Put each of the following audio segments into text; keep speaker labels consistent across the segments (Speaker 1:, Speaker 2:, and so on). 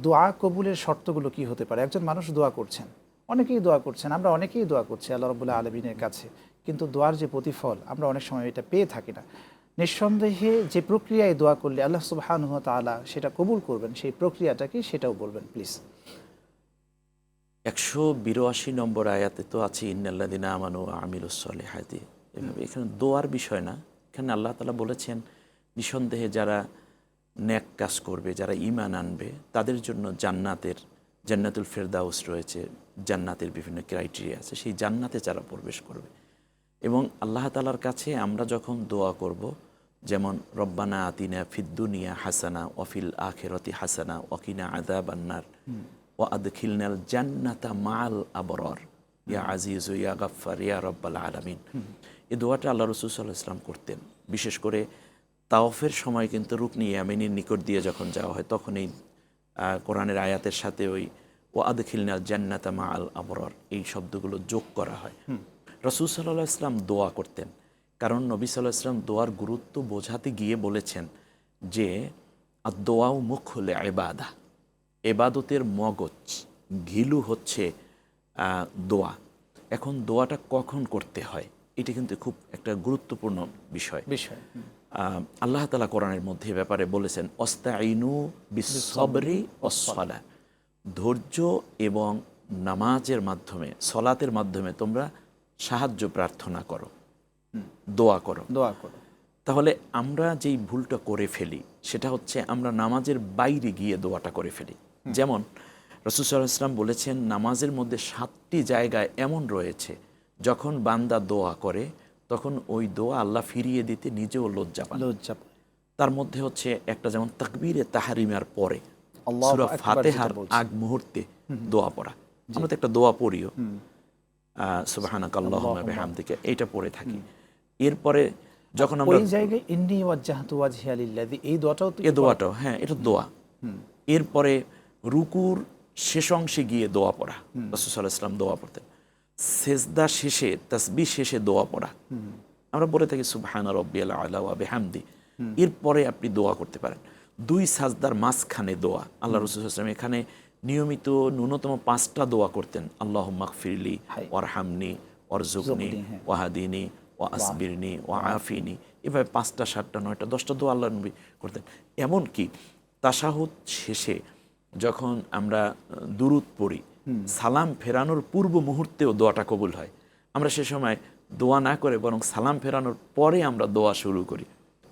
Speaker 1: দোয়া কবুলের শর্তগুলো কি হতে পারে? একজন মানুষ দোয়া করছেন, অনেকেই দোয়া করছেন, আমরা অনেকেই দোয়া করছি আল্লাহ রাব্বুল আলামিনের কাছে, কিন্তু দোয়ার যে প্রতিফল আমরা অনেক সময় এটা পেয়ে থাকি না। নিঃসন্দেহে যে প্রক্রিয়ায় দোয়া করলে আল্লাহ সুবহানাহু ওয়া তাআলা সেটা কবুল করবেন, সেই প্রক্রিয়াটা কি সেটাও বলবেন প্লিজ।
Speaker 2: 182 নম্বর আয়াতে তো আছে ইন্নাল্লাযিনা আমানু ওয়া আমিলুস সলিহাতি। এভাবে এখানে দোয়ার বিষয় না, এখানে আল্লাহ তাআলা বলেছেন নিঃসন্দেহে যারা নেক কাজ করবে, যারা ঈমান আনবে তাদের জন্য জান্নাতুল ফেরদাউস রয়েছে, জান্নাতের বিভিন্ন ক্রাইটেরিয়া আছে, সেই জান্নাতে যারা প্রবেশ করবে। এবং আল্লাহ তাআলার কাছে আমরা যখন দোয়া করব, যেমন রব্বানা আতিনা ফিদ দুনিয়া হাসানা ওয়া ফিল আখিরাতি হাসানা ওয়া কিনা আযাবান্নার ওয়া আদখিলনাল জান্নাতা মাআল আবরার ইয়া আজিজু ইয়া গাফফার ইয়া রব্বাল আলামিন। এই দোয়াটা আল্লাহ রাসূল সাল্লাল্লাহু আলাইহি ওয়াসাল্লাম করতেন। বিশেষ করে তাওয়াফের সময় কিন্তু রুকনি ইয়ামিনের নিকট দিয়ে যখন যাওয়া হয় তখন এই কোরআনের আয়াতের সাথে ওই ওয়া আদখিলনাল জান্নাতা মাআল আবরার এই শব্দগুলো যোগ করা হয়। রাসূল সাল্লাল্লাহু আলাইহি ওয়াসাল্লাম দোয়া করতেন, কারণ নবী সাল্লাল্লাহু আলাইহি ওয়াসাল্লাম দোয়ার গুরুত্ব বোঝাতে গিয়ে বলেছেন যে আদ-দোয়াউ মুখুল ইবাদা, এবাদতের মগজ ঘিলু হচ্ছে দোয়া। এখন দোয়াটা কখন করতে হয় এটা কিন্তু খুব একটা গুরুত্বপূর্ণ বিষয়। আল্লাহ তাআলা কোরআনের মধ্যে ব্যাপারে বলেছেন অস্তাইনু বিস-সবরি ওয়াস-সালাহ, ধৈর্য এবং নামাজের মাধ্যমে, সলাতের মাধ্যমে তোমরা সাহায্য প্রার্থনা করো, দোয়া করো। তাহলে আমরা যেই ভুলটা করে ফেলি সেটা হচ্ছে আমরা নামাজের বাইরে গিয়ে দোয়াটা করে ফেলি। যেমন রাসূল সাল্লাল্লাহু আলাইহি ওয়াসাল্লাম বলেছেন নামাজের মধ্যে 7টি জায়গায় এমন রয়েছে যখন বান্দা দোয়া করে তখন ওই দোয়া আল্লাহ ফিরিয়ে দিতে নিজেও লজ্জা পান। তার মধ্যে হচ্ছে একটা, যেমন তাকবীরে তাহরিমার পরে সূরা ফাতিহার আগ মুহূর্তে দোয়া পড়া। আমরা তো একটা দোয়া পড়িও, সুবহানাকাল্লাহুম্মা বিহামদিকা, এটা পড়ে থাকি। এরপরে যখন আমরা
Speaker 1: ওই জায়গায় ইন্নী ওয়াজ্জাহতু ওয়াজহিয়া লিল্লাযী, এই দোয়াটাও তো,
Speaker 2: এই দোয়াটাও, হ্যাঁ এটা দোয়া। এরপরে রুকুর শেষ অংশে গিয়ে দোয়া পড়া, রাসূল সাল্লাল্লাহু আলাইহি ওয়াসাল্লাম দোয়া পড়তেন। সেজদা শেষে তাসবিহ শেষে দোয়া পড়া, আমরা বলে থাকি সুবহানা রাব্বিয়াল আলা ওয়া বিহামদি। এরপরে আপনি দোয়া করতে পারেন। 2 সাজদার মাঝখানে দোয়া, আল্লাহ রাসূল সাল্লাল্লাহু আলাইহি ওয়াসাল্লাম এখানে নিয়মিত ন্যূনতম 5টা দোয়া করতেন। আল্লাহুম্মা গফিরলি ওয়ারহামনি ওয়ারযুকনি ওয়াহদিনি ওয়া আসবিরনি ওয়া আফিনি, এভাবে 5টা 7টা 9টা 10টা দোয়া আল্লাহ নবী করতেন। এমনকি তাশাহুদ শেষে যখন আমরা দুরূদ পড়ি, সালাম ফেরানোর পূর্ব মুহূর্তেও দোয়াটা কবুল হয়। আমরা সে সময় দোয়া না করে বরং সালাম ফেরানোর পরে আমরা দোয়া শুরু করি।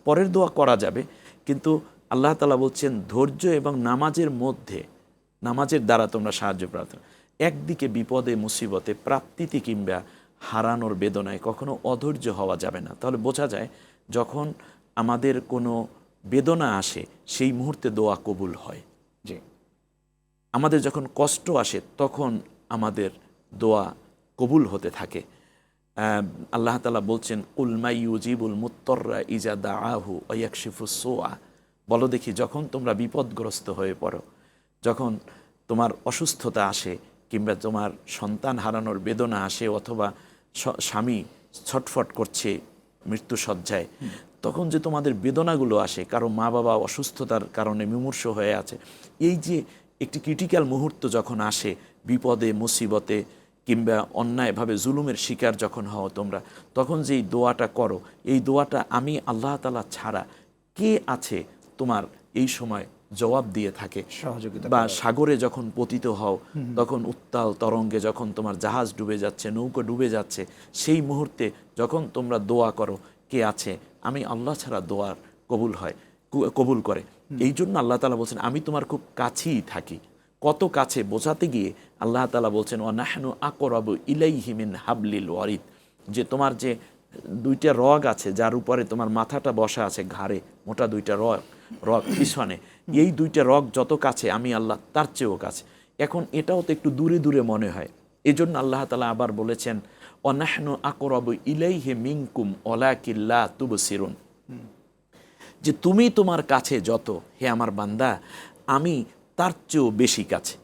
Speaker 2: পরের দোয়া করা যাবে, কিন্তু আল্লাহ তাআলা বলছেন ধৈর্য এবং নামাজের মধ্যে, নামাজের দ্বারা তোমরা সাহায্য প্রার্থনা। একদিকে বিপদে মুসিবতে প্রাপ্তিতে কিংবা হারানোর বেদনায় কখনো অধৈর্য হওয়া যাবে না। তাহলে বোঝা যায় যখন আমাদের কোনো বেদনা আসে সেই মুহূর্তে দোয়া কবুল হয়। আমাদের যখন কষ্ট আসে তখন আমাদের দোয়া কবুল হতে থাকে। আল্লাহ তাআলা বলছেন কুল মাই ইউজিবুল মুত্তাররা ইজা দাআহু ওয়া ইয়াকশিফুস সুআ, বলো দেখি যখন তোমরা বিপদগ্রস্ত হয়ে পড়ো, যখন তোমার অসুস্থতা আসে কিংবা তোমার সন্তান হারানোর বেদনা আসে অথবা স্বামী ছটফট করছে মৃত্যুশয্যায়, তখন যে তোমাদের বেদনাগুলো আসে, কারো মা বাবা অসুস্থতার কারণে মুমূর্ষ হয়ে আছে, এই যে একটি ক্রিটিক্যাল মুহূর্ত যখন আসে বিপদে মুসিবতে কিংবা অন্যায়ভাবে জুলুমের শিকার যখন হও তোমরা, তখন যেই দোয়াটা করো, এই দোয়াটা আমি আল্লাহ তাআলা ছাড়া কে আছে তোমার এই সময় জবাব দিয়ে থাকে, সহযোগিতা। বা সাগরে যখন পতিত হও তখন উত্তাল তরঙ্গে যখন তোমার জাহাজ ডুবে যাচ্ছে, নৌকা ডুবে যাচ্ছে, সেই মুহূর্তে যখন তোমরা দোয়া করো কে আছে, আমি আল্লাহ ছাড়া দোয়ার কবুল করে। এই জন্য আল্লাহ তাআলা বলছেন আমি তোমার খুব কাছেই থাকি। কত কাছে বোঝাতে গিয়ে আল্লাহ তাআলা বলছেন ওয়া নাহনু আকরাবু ইলাইহি মিন হাবলিল ওয়ারিদ, যে তোমার যে 2টা রগ আছে যার উপরে তোমার মাথাটা বসা আছে ঘাড়ে, মোটা 2টা রগ পিছনে, এই 2টা রগ যত কাছে আমি আল্লাহ তার চেয়েও কাছে। এখন এটাও তো একটু দূরে দূরে মনে হয়, এজন্য আল্লাহ তাআলা আবার বলেছেন ওয়া নাহনু আকরাবু ইলাইহি মিনকুম ওয়ালাকিন লা তুবসিরুন, যে তুমি তোমার কাছে যত হে আমার বান্দা আমি তার চেয়েও বেশি কাছে।